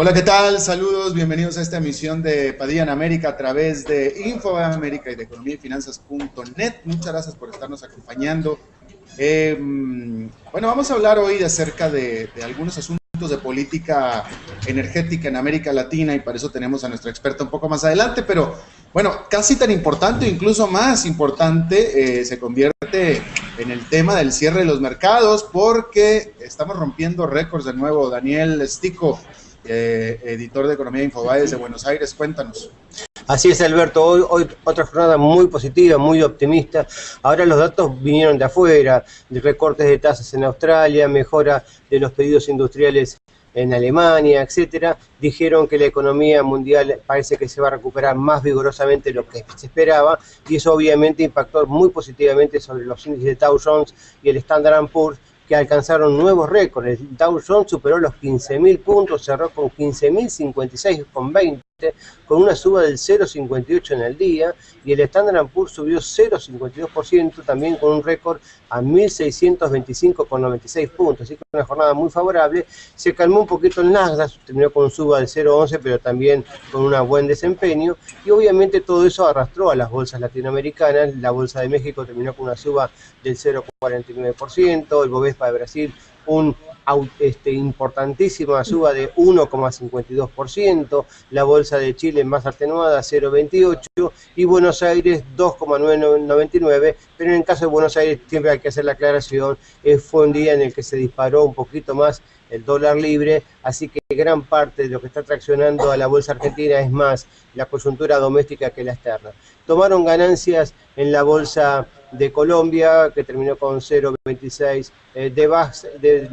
Hola, ¿qué tal? Saludos, bienvenidos a esta emisión de Padilla en América a través de Infobae América y de economía y finanzas.net. Muchas gracias por estarnos acompañando. Bueno, vamos a hablar hoy acerca de algunos asuntos de política energética en América Latina y para eso tenemos a nuestra experta un poco más adelante, pero bueno, casi tan importante, incluso más importante, se convierte en el tema del cierre de los mercados porque estamos rompiendo récords de nuevo. Daniel Stico, editor de Economía de Infobae desde Buenos Aires, cuéntanos. Así es, Alberto, hoy otra jornada muy positiva, muy optimista. Ahora los datos vinieron de afuera, de recortes de tasas en Australia, mejora de los pedidos industriales en Alemania, etcétera. Dijeron que la economía mundial parece que se va a recuperar más vigorosamente de lo que se esperaba, y eso obviamente impactó muy positivamente sobre los índices de Dow Jones y el Standard & Poor's, que alcanzaron nuevos récords. El Dow Jones superó los 15.000 puntos, cerró con 15.056,20, con una suba del 0,58 en el día, y el Standard & Poor's subió 0,52%, también con un récord a 1.625,96 puntos, así que una jornada muy favorable. Se calmó un poquito el Nasdaq, terminó con suba del 0,11, pero también con un buen desempeño, y obviamente todo eso arrastró a las bolsas latinoamericanas. La Bolsa de México terminó con una suba del 0,49%, el Bovespa de Brasil importantísima suba de 1,52%, la Bolsa de Chile más atenuada 0,28% y Buenos Aires 2,999%, pero en el caso de Buenos Aires siempre hay que hacer la aclaración, fue un día en el que se disparó un poquito más el dólar libre, así que gran parte de lo que está traccionando a la bolsa argentina es más la coyuntura doméstica que la externa. Tomaron ganancias en la bolsa de Colombia, que terminó con 0,26 de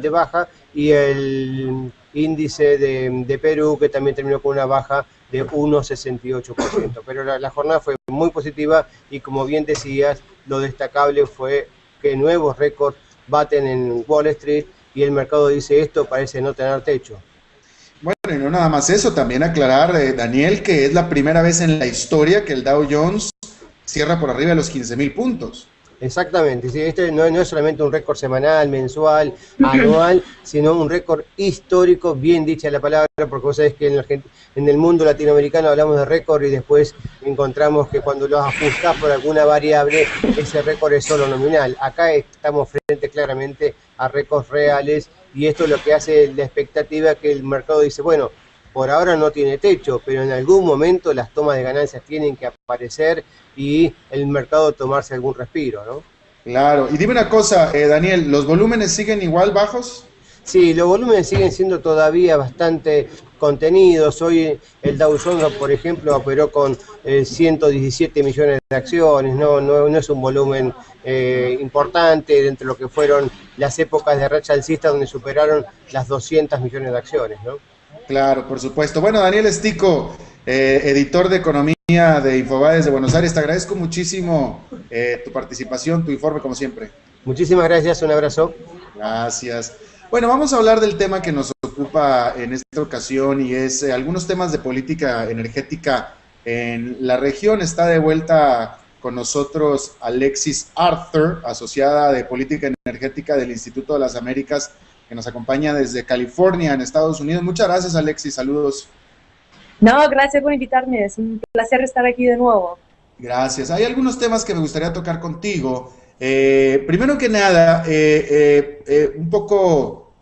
baja, y el índice de Perú, que también terminó con una baja de 1,68%. Pero la jornada fue muy positiva y, como bien decías, lo destacable fue que nuevos récords baten en Wall Street y el mercado dice: esto parece no tener techo. Bueno, y no nada más eso, también aclarar, Daniel, que es la primera vez en la historia que el Dow Jones cierra por arriba de los 15.000 puntos. Exactamente, sí, este no es solamente un récord semanal, mensual, anual, sino un récord histórico, bien dicha la palabra, porque vos sabés que en el mundo latinoamericano hablamos de récord y después encontramos que cuando los ajustás por alguna variable, ese récord es solo nominal. Acá estamos frente claramente a récords reales, y esto es lo que hace la expectativa, que el mercado dice: bueno, por ahora no tiene techo, pero en algún momento las tomas de ganancias tienen que aparecer y el mercado tomarse algún respiro, ¿no? Claro, y dime una cosa, Daniel, ¿los volúmenes siguen igual bajos? Sí, los volúmenes siguen siendo todavía bastante contenidos. Hoy el Dow Jones, por ejemplo, operó con 117 millones de acciones, no es un volumen importante dentro de lo que fueron las épocas de racha alcista donde superaron las 200 millones de acciones, ¿no? Claro, por supuesto. Bueno, Daniel Stico, editor de Economía de Infobae de Buenos Aires, te agradezco muchísimo tu participación, tu informe, como siempre. Muchísimas gracias, un abrazo. Gracias. Bueno, vamos a hablar del tema que nos ocupa en esta ocasión, y es algunos temas de política energética en la región. Está de vuelta con nosotros Alexis Arthur, asociada de política energética del Instituto de las Américas, que nos acompaña desde California, en Estados Unidos. Muchas gracias, Alexis, saludos. No, gracias por invitarme, es un placer estar aquí de nuevo. Gracias. Hay algunos temas que me gustaría tocar contigo. Primero que nada, un poco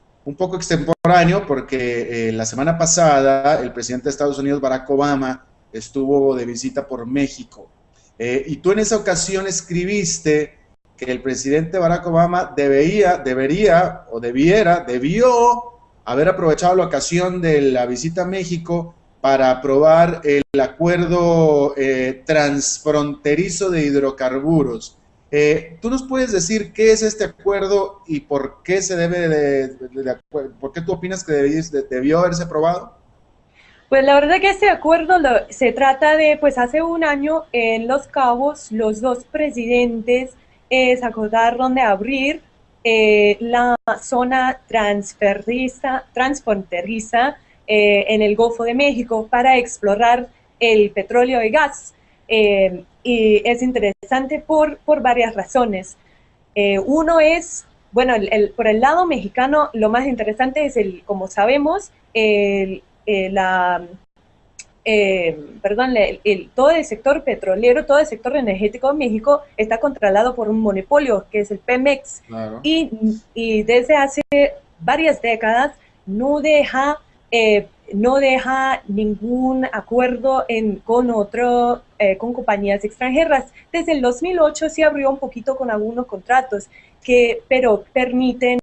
extemporáneo, porque la semana pasada el presidente de Estados Unidos, Barack Obama, estuvo de visita por México. Y tú en esa ocasión escribiste que el presidente Barack Obama debió haber aprovechado la ocasión de la visita a México para aprobar el acuerdo transfronterizo de hidrocarburos. ¿Tú nos puedes decir qué es este acuerdo y por qué se debe por qué tú opinas que debió haberse aprobado? Pues la verdad que este acuerdo se trata de, pues hace un año en Los Cabos los dos presidentes se acordaron de abrir la zona transfronteriza en el Golfo de México para explorar el petróleo y gas. Y es interesante por varias razones. Uno es, bueno, por el lado mexicano, lo más interesante es, como sabemos, todo el sector petrolero, todo el sector energético de México está controlado por un monopolio que es el Pemex. Claro. Y desde hace varias décadas no deja ningún acuerdo con compañías extranjeras. Desde el 2008 se abrió un poquito con algunos contratos, pero permiten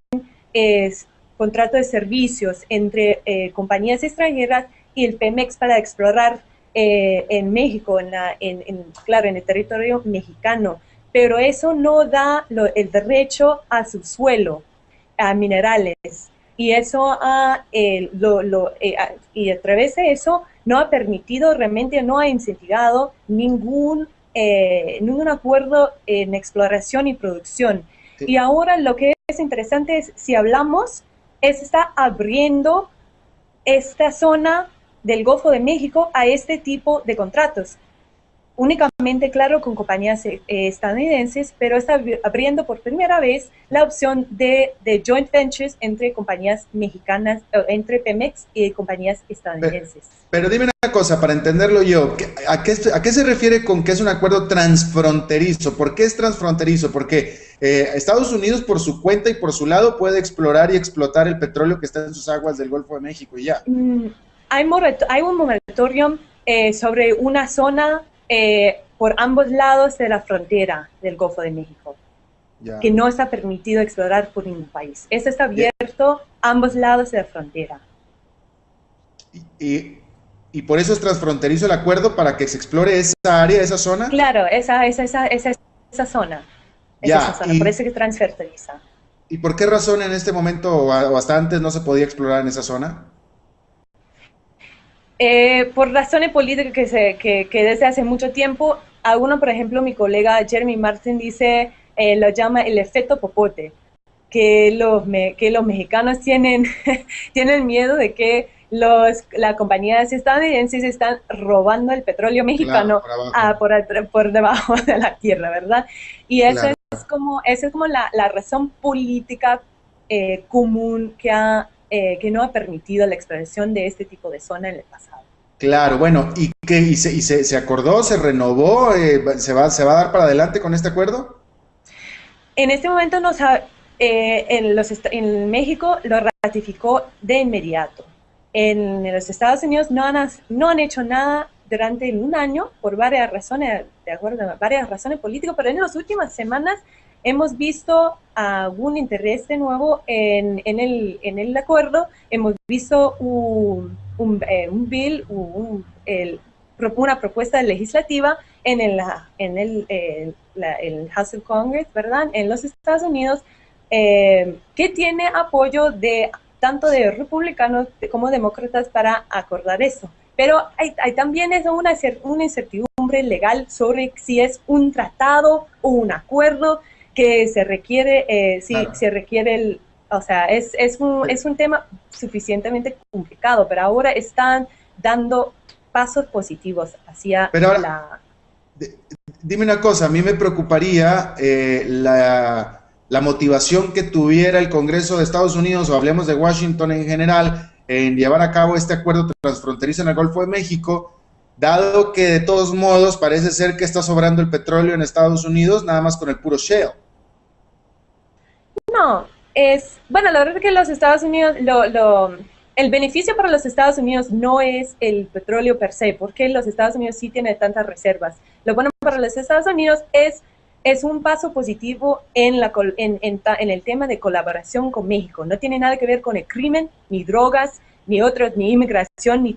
contratos de servicios entre compañías extranjeras y el Pemex para explorar en México, claro, en el territorio mexicano. Pero eso no da el derecho a su suelo, a minerales. Y eso y a través de eso no ha permitido, realmente no ha incentivado ningún acuerdo en exploración y producción. Sí. Y ahora lo que es interesante es, si hablamos, está abriendo esta zona del Golfo de México a este tipo de contratos. Únicamente, claro, con compañías estadounidenses, pero está abriendo por primera vez la opción de joint ventures entre compañías mexicanas, entre Pemex y compañías estadounidenses. Pero dime una cosa, para entenderlo yo, ¿a qué se refiere con que es un acuerdo transfronterizo? ¿Por qué es transfronterizo? Porque Estados Unidos, por su cuenta y por su lado, puede explorar y explotar el petróleo que está en sus aguas del Golfo de México y ya. Hay un moratorio sobre una zona por ambos lados de la frontera del Golfo de México, que no está permitido explorar por ningún país. Eso está abierto a ambos lados de la frontera. ¿Y por eso es transfronterizo el acuerdo, para que se explore esa área, esa zona? Claro, esa zona. Esa zona, por eso que transfronteriza. ¿Y por qué razón en este momento o hasta antes no se podía explorar en esa zona? Por razones políticas que desde hace mucho tiempo, por ejemplo, mi colega Jeremy Martin lo llama el efecto popote, que los mexicanos tienen miedo de que las compañías estadounidenses están robando el petróleo mexicano, claro, por debajo de la tierra, ¿verdad? Y eso, claro, es como la razón política común que no ha permitido la exploración de este tipo de zona en el pasado. Claro, bueno, ¿y se acordó, se renovó, se va a dar para adelante con este acuerdo? En este momento en México lo ratificó de inmediato. En los Estados Unidos no han hecho nada durante un año por varias razones, varias razones políticas, pero en las últimas semanas hemos visto algún interés de nuevo en el acuerdo. Hemos visto una propuesta legislativa en el House of Congress, ¿verdad?, en los Estados Unidos, que tiene apoyo tanto de republicanos como demócratas para acordar eso. Pero hay también una incertidumbre legal sobre si es un tratado o un acuerdo que se requiere, claro, se requiere es un tema suficientemente complicado, pero ahora están dando pasos positivos hacia Dime una cosa, a mí me preocuparía la motivación que tuviera el Congreso de Estados Unidos, o hablemos de Washington en general, en llevar a cabo este acuerdo transfronterizo en el Golfo de México, dado que de todos modos parece ser que está sobrando el petróleo en Estados Unidos, nada más con el puro shale. No, la verdad es que los Estados Unidos, el beneficio para los Estados Unidos no es el petróleo per se, porque los Estados Unidos sí tienen tantas reservas. Lo bueno para los Estados Unidos es un paso positivo en el tema de colaboración con México. No tiene nada que ver con el crimen, ni drogas, ni inmigración, ni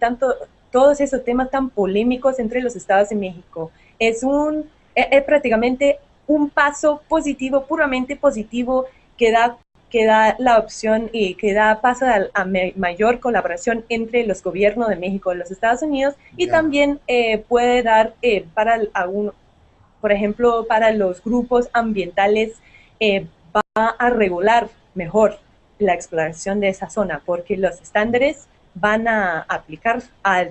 todos esos temas tan polémicos entre los Estados y México. Es prácticamente un paso positivo, puramente positivo, que da la opción y que da paso a mayor colaboración entre los gobiernos de México y los Estados Unidos, y también puede dar por ejemplo, para los grupos ambientales, va a regular mejor la exploración de esa zona, porque los estándares van a aplicar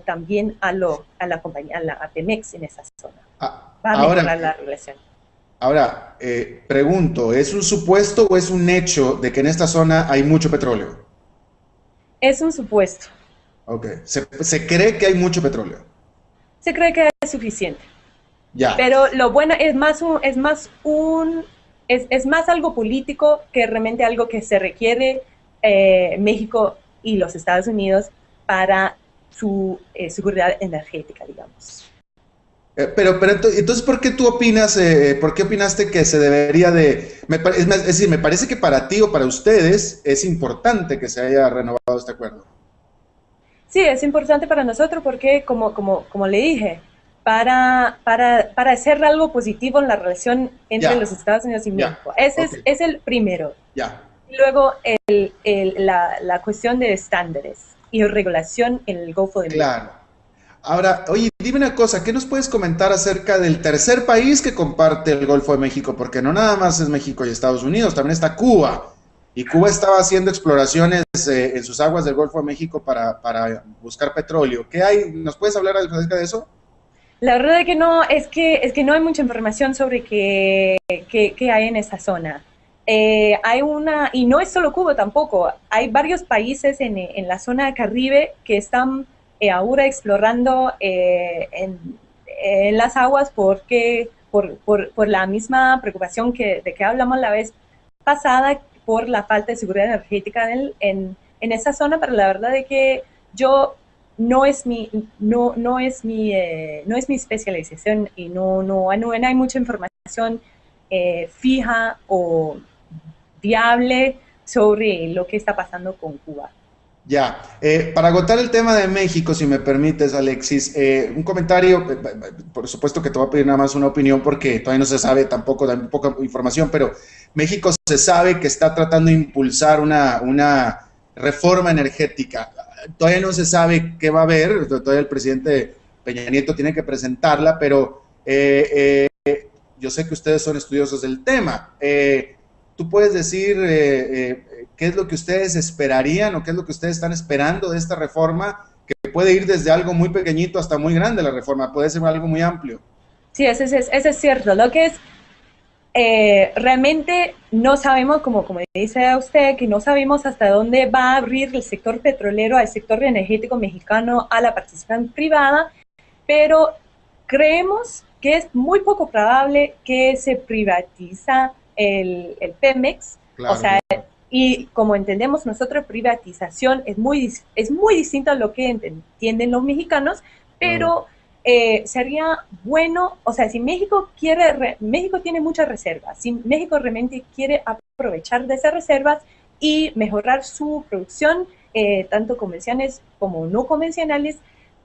también a la compañía, a Pemex en esa zona. Va a mejorar la relación. Ahora, pregunto, ¿es un supuesto o es un hecho de que en esta zona hay mucho petróleo? Es un supuesto. Ok. Se cree que hay mucho petróleo. Se cree que es suficiente. Ya. Pero lo bueno es más algo político que realmente algo que se requiere México y los Estados Unidos para su seguridad energética, digamos. Entonces, ¿por qué tú opinas, por qué opinaste que se debería de, es decir, me parece que para ti o para ustedes es importante que se haya renovado este acuerdo? Sí, es importante para nosotros porque, como le dije, para hacer algo positivo en la relación entre los Ya, Estados Unidos y ya, México. Ese ok, es el primero. ya. Y luego la cuestión de estándares y regulación en el Golfo de México. Claro. Ahora, oye, dime una cosa, ¿qué nos puedes comentar acerca del tercer país que comparte el Golfo de México? Porque no nada más es México y Estados Unidos, también está Cuba. Y Cuba estaba haciendo exploraciones en sus aguas del Golfo de México para buscar petróleo. ¿Qué hay? ¿Nos puedes hablar acerca de eso? La verdad es que no hay mucha información sobre qué hay en esa zona. Y no es solo Cuba tampoco, hay varios países en la zona Caribe que están ahora explorando en las aguas por la misma preocupación de que hablamos la vez pasada por la falta de seguridad energética en esa zona, pero la verdad es que yo no es mi especialización y no hay mucha información fija o viable sobre lo que está pasando con Cuba. Ya, para agotar el tema de México, si me permites, Alexis, un comentario, por supuesto que te voy a pedir nada más una opinión porque todavía no se sabe tampoco, hay poca información, pero México se sabe que está tratando de impulsar una reforma energética. Todavía no se sabe qué va a haber, todavía el presidente Peña Nieto tiene que presentarla, pero yo sé que ustedes son estudiosos del tema. ¿Tú puedes decir qué es lo que ustedes esperarían o qué es lo que ustedes están esperando de esta reforma, que puede ir desde algo muy pequeñito hasta muy grande la reforma, puede ser algo muy amplio? Sí, eso es cierto. Lo que es realmente no sabemos, como dice usted, que no sabemos hasta dónde va a abrir el sector petrolero al sector energético mexicano a la participación privada, pero creemos que es muy poco probable que se privatiza el Pemex, o Claro, sea, y como entendemos nosotros, privatización es muy distinto a lo que entienden los mexicanos, claro. pero sería bueno, o sea, si México México tiene muchas reservas, si México realmente quiere aprovechar de esas reservas y mejorar su producción, tanto convencionales como no convencionales,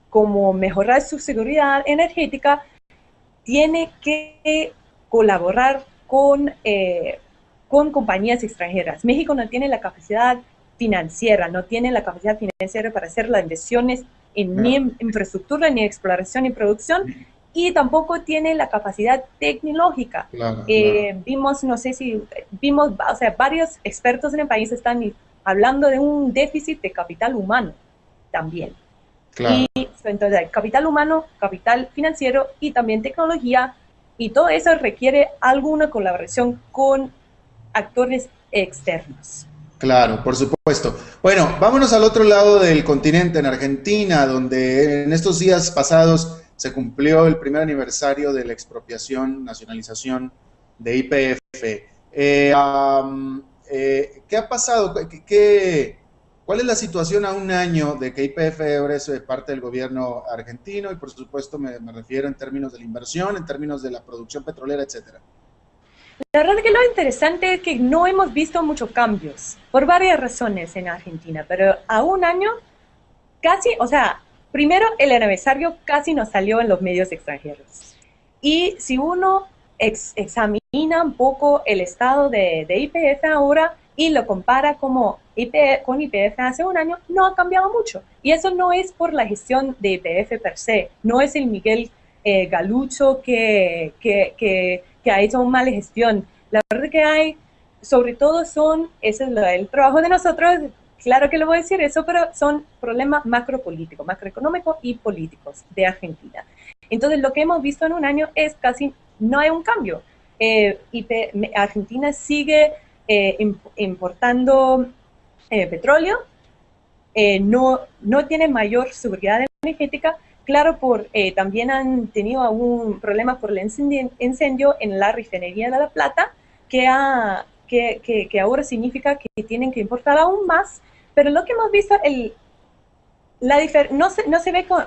como mejorar su seguridad energética, tiene que colaborar con compañías extranjeras. México no tiene la capacidad financiera, no tiene la capacidad financiera para hacer las inversiones ni en infraestructura, ni en exploración y producción, y tampoco tiene la capacidad tecnológica. Claro, claro. Vimos, no sé si vimos, o sea, varios expertos en el país están hablando de un déficit de capital humano también. Claro. Y entonces, capital humano, capital financiero y también tecnología, y todo eso requiere alguna colaboración con actores externos. Claro, por supuesto. Bueno, vámonos al otro lado del continente, en Argentina, donde en estos días pasados se cumplió el primer aniversario de la expropiación, nacionalización de YPF. ¿Qué ha pasado? ¿Cuál es la situación a un año de que YPF ahora es parte del gobierno argentino? Y por supuesto me refiero en términos de la inversión, en términos de la producción petrolera, etcétera. La verdad que lo interesante es que no hemos visto muchos cambios por varias razones en Argentina, pero a un año casi, o sea, primero el aniversario casi nos salió en los medios extranjeros. Y si uno examina un poco el estado de YPF ahora y lo compara con YPF hace un año, no ha cambiado mucho. Y eso no es por la gestión de YPF per se, no es el Miguel Galucho que ha hecho una mala gestión. La verdad que hay, sobre todo ese es el trabajo de nosotros, claro que lo voy a decir eso, pero son problemas macropolíticos, macroeconómicos y políticos de Argentina. Entonces, lo que hemos visto en un año es casi no hay un cambio. Argentina sigue importando petróleo no tienen mayor seguridad energética. Claro, también han tenido algún problema por el incendio en la refinería de La Plata, que ahora significa que tienen que importar aún más, pero lo que hemos visto, no se ve con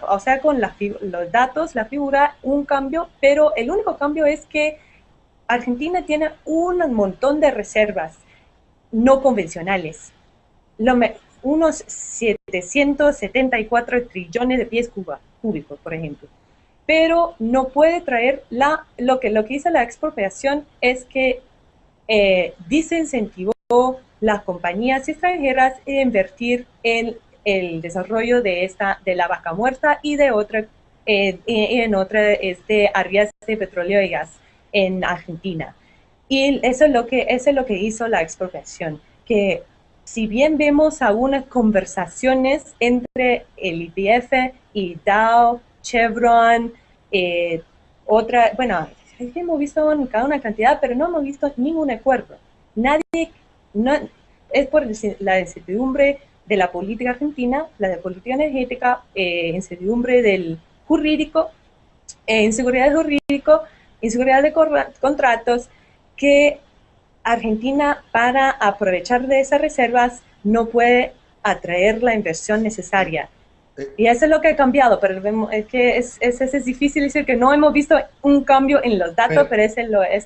los datos, la figura, un cambio, pero el único cambio es que Argentina tiene un montón de reservas no convencionales, unos 774 trillones de pies cúbicos, por ejemplo. Pero no puede traer lo que hizo la expropiación es que desincentivó las compañías extranjeras a invertir en el desarrollo de la Vaca Muerta y de en otras áreas de petróleo y gas en Argentina. Y eso es lo que hizo la expropiación, que si bien vemos algunas conversaciones entre el YPF y Dow, Chevron, hemos visto cada una cantidad, pero no hemos visto ningún acuerdo. Es por la incertidumbre de la política argentina, la de política energética, incertidumbre del jurídico, inseguridad jurídico, inseguridad de contratos, que Argentina, para aprovechar de esas reservas, no puede atraer la inversión necesaria. Y eso es lo que ha cambiado, pero es que es difícil decir que no hemos visto un cambio en los datos, pero es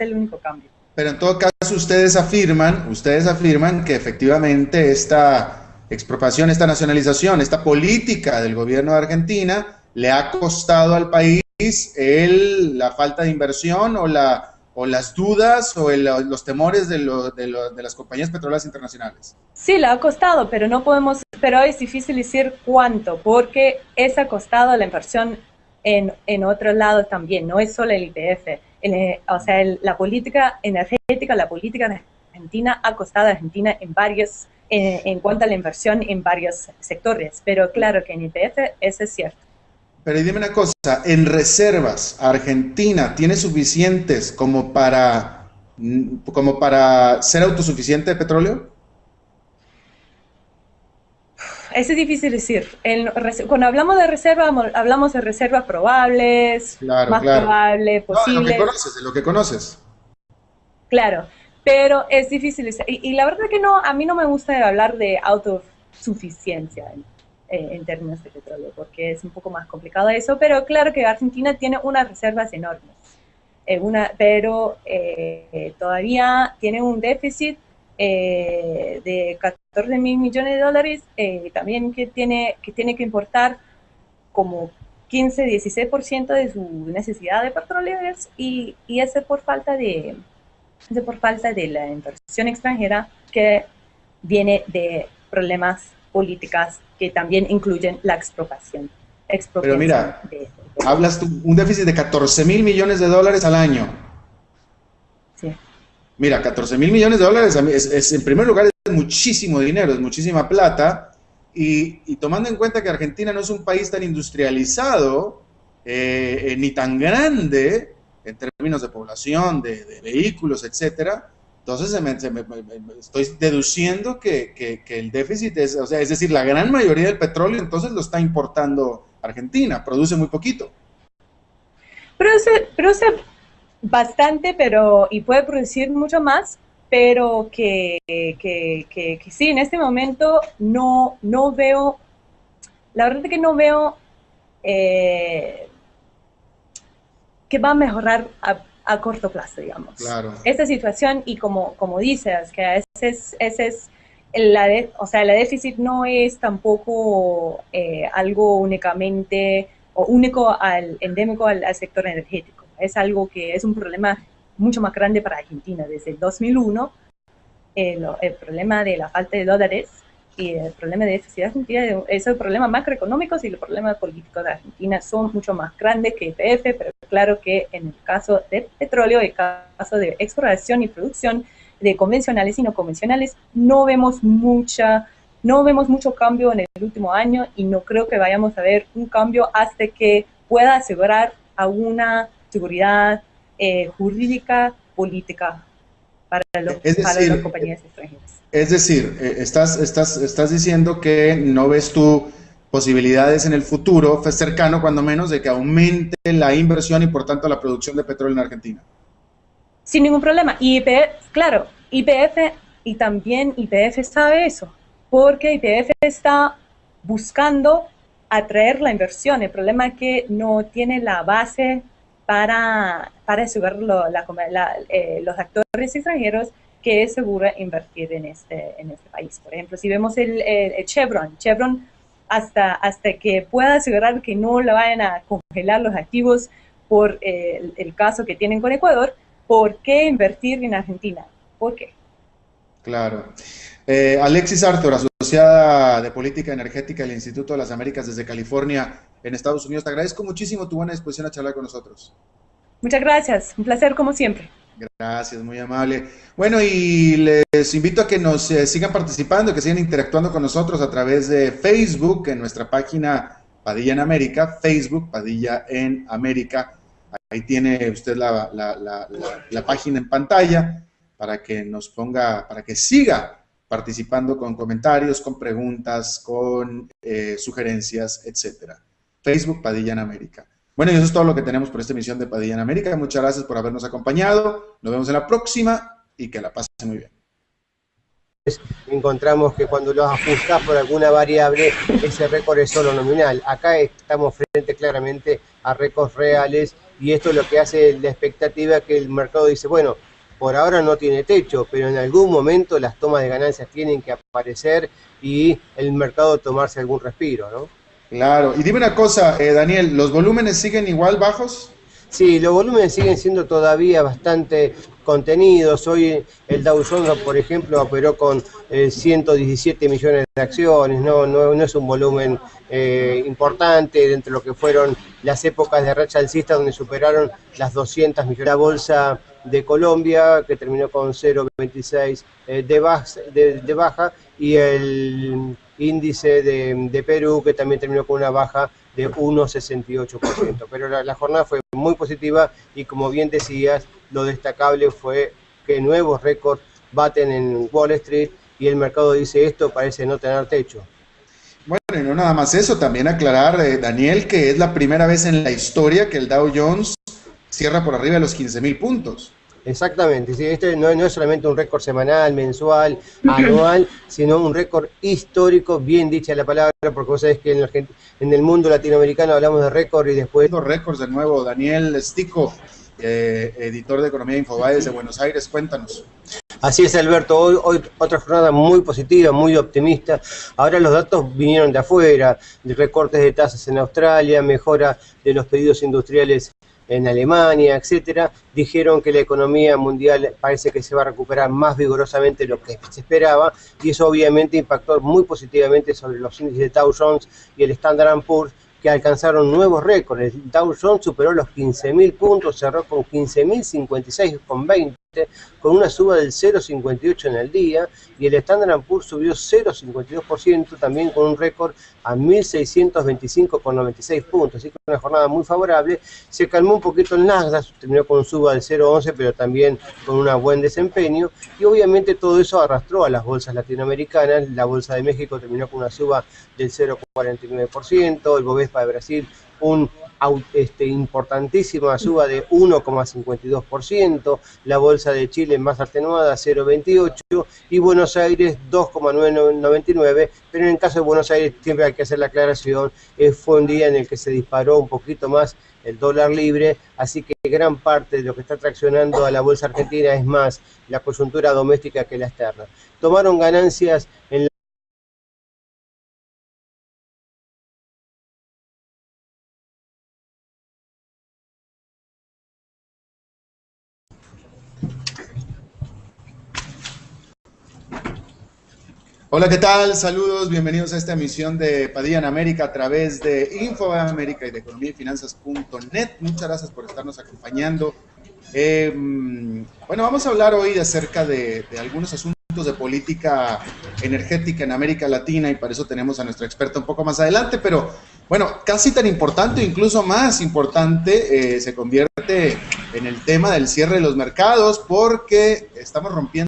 el único cambio. Pero en todo caso ustedes afirman que efectivamente esta expropiación, esta nacionalización, esta política del gobierno de Argentina le ha costado al país la falta de inversión o las dudas o los temores de las compañías petroleras internacionales. Sí, le ha costado, pero es difícil decir cuánto, porque ha costado la inversión en otros lados también, no es solo el YPF. La política energética, la política de Argentina ha costado a Argentina en cuanto a la inversión en varios sectores, pero claro que en YPF eso es cierto. Pero dime una cosa, en reservas, ¿Argentina tiene suficientes como para ser autosuficiente de petróleo? Eso es difícil decir. Cuando hablamos de reservas, hablamos de reservas probables, claro. probable, posible. No, de lo que conoces. Claro, pero es difícil decir. Y la verdad que a mí no me gusta hablar de autosuficiencia en términos de petróleo, porque es un poco más complicado eso, pero claro que Argentina tiene unas reservas enormes, pero todavía tiene un déficit de 14 mil millones de dólares, también que tiene que importar como 15-16% de su necesidad de petróleo, y eso por falta de la inversión extranjera, que viene de problemas políticas que también incluyen la expropiación. Pero mira, hablas tú un déficit de 14 mil millones de dólares al año. Sí. Mira, 14 mil millones de dólares en primer lugar es muchísimo dinero, es muchísima plata, y tomando en cuenta que Argentina no es un país tan industrializado ni tan grande en términos de población, de vehículos, etcétera. Entonces estoy deduciendo que el déficit es decir, la gran mayoría del petróleo entonces lo está importando Argentina, produce muy poquito. Produce bastante, y puede producir mucho más, pero que sí, en este momento no veo, la verdad es que no veo que va a mejorar a corto plazo, digamos. Claro. Esta situación, y como dices, que la déficit no es tampoco algo únicamente o único endémico al sector energético. Es algo que es un problema mucho más grande para Argentina. Desde el 2001, el problema de la falta de dólares y el problema de déficit de Argentina es el problema macroeconómico, y los problemas políticos de Argentina son mucho más grandes que YPF, pero claro que en el caso de petróleo, en el caso de exploración y producción de convencionales y no convencionales, no vemos mucho cambio en el último año, y no creo que vayamos a ver un cambio hasta que pueda asegurar alguna seguridad jurídica, política para Es para decir, las compañías extranjeras. Es decir, estás diciendo que no ves tú posibilidades en el futuro, cercano cuando menos, de que aumente la inversión y por tanto la producción de petróleo en Argentina. Sin ningún problema. Y YPF, claro, YPF y también YPF sabe eso, porque YPF está buscando atraer la inversión. El problema es que no tiene la base para asegurar los actores extranjeros que es seguro invertir en este país. Por ejemplo, si vemos el Chevron hasta que pueda asegurar que no le vayan a congelar los activos por el caso que tienen con Ecuador, ¿por qué invertir en Argentina? ¿Por qué? Claro. Alexis Arthur, asociada de Política Energética del Instituto de las Américas desde California, en Estados Unidos. Te agradezco muchísimo tu buena disposición a charlar con nosotros. Muchas gracias, un placer como siempre. Gracias, muy amable. Bueno, y les invito a que nos sigan participando, que sigan interactuando con nosotros a través de Facebook, en nuestra página Padilla en América, Facebook Padilla en América. Ahí tiene usted la página en pantalla para que nos ponga, para que siga participando con comentarios, con preguntas, con sugerencias, etcétera. Facebook Padilla en América. Bueno, y eso es todo lo que tenemos por esta emisión de Padilla en América. Muchas gracias por habernos acompañado. Nos vemos en la próxima y que la pasen muy bien. Encontramos que cuando los ajustás por alguna variable, ese récord es solo nominal. Acá estamos frente claramente a récords reales y esto es lo que hace la expectativa que el mercado dice, bueno, por ahora no tiene techo, pero en algún momento las tomas de ganancias tienen que aparecer y el mercado tomarse algún respiro, ¿no? Claro, y dime una cosa, Daniel, ¿los volúmenes siguen igual bajos? Sí, los volúmenes siguen siendo todavía bastante contenidos. Hoy el Dow Jones, por ejemplo, operó con 117 millones de acciones, no es un volumen importante dentro de lo que fueron las épocas de racha alcista donde superaron las 200 millones. La bolsa de Colombia, que terminó con 0,26 de baja, y el índice de Perú, que también terminó con una baja de 1,68%. Pero la jornada fue muy positiva y, como bien decías, lo destacable fue que nuevos récords baten en Wall Street y el mercado dice esto parece no tener techo. Bueno, y no nada más eso, también aclarar, Daniel, que es la primera vez en la historia que el Dow Jones cierra por arriba de los 15.000 puntos. Exactamente, sí, este no es solamente un récord semanal, mensual, anual, sino un récord histórico, bien dicha la palabra, porque vos sabés que en el mundo latinoamericano hablamos de récord y después... Los récords de nuevo, Daniel Stico, editor de Economía de Infobae desde Buenos Aires, cuéntanos. Así es, Alberto, hoy otra jornada muy positiva, muy optimista. Ahora los datos vinieron de afuera, de recortes de tasas en Australia, mejora de los pedidos industriales en Alemania, etcétera. Dijeron que la economía mundial parece que se va a recuperar más vigorosamente de lo que se esperaba y eso obviamente impactó muy positivamente sobre los índices de Dow Jones y el Standard & Poor's, que alcanzaron nuevos récords. El Dow Jones superó los 15.000 puntos, cerró con 15.056,20, con una suba del 0,58 en el día, y el Standard & Poor's subió 0,52%, también con un récord a 1.625,96 puntos, así que una jornada muy favorable. Se calmó un poquito el Nasdaq, terminó con suba del 0,11, pero también con un buen desempeño, y obviamente todo eso arrastró a las bolsas latinoamericanas. La Bolsa de México terminó con una suba del 0,49%, el Bovespa de Brasil importantísima suba de 1,52%, la Bolsa de Chile más atenuada 0,28% y Buenos Aires 2,99%, pero en el caso de Buenos Aires siempre hay que hacer la aclaración, fue un día en el que se disparó un poquito más el dólar libre, así que gran parte de lo que está traccionando a la bolsa argentina es más la coyuntura doméstica que la externa. Tomaron ganancias en la... Hola, ¿qué tal? Saludos, bienvenidos a esta emisión de Padilla en América a través de Infobae América y de Economía y Finanzas.net. Muchas gracias por estarnos acompañando. Bueno, vamos a hablar hoy acerca de algunos asuntos de política energética en América Latina y para eso tenemos a nuestra experta un poco más adelante, pero bueno, casi tan importante, incluso más importante, se convierte en el tema del cierre de los mercados, porque estamos rompiendo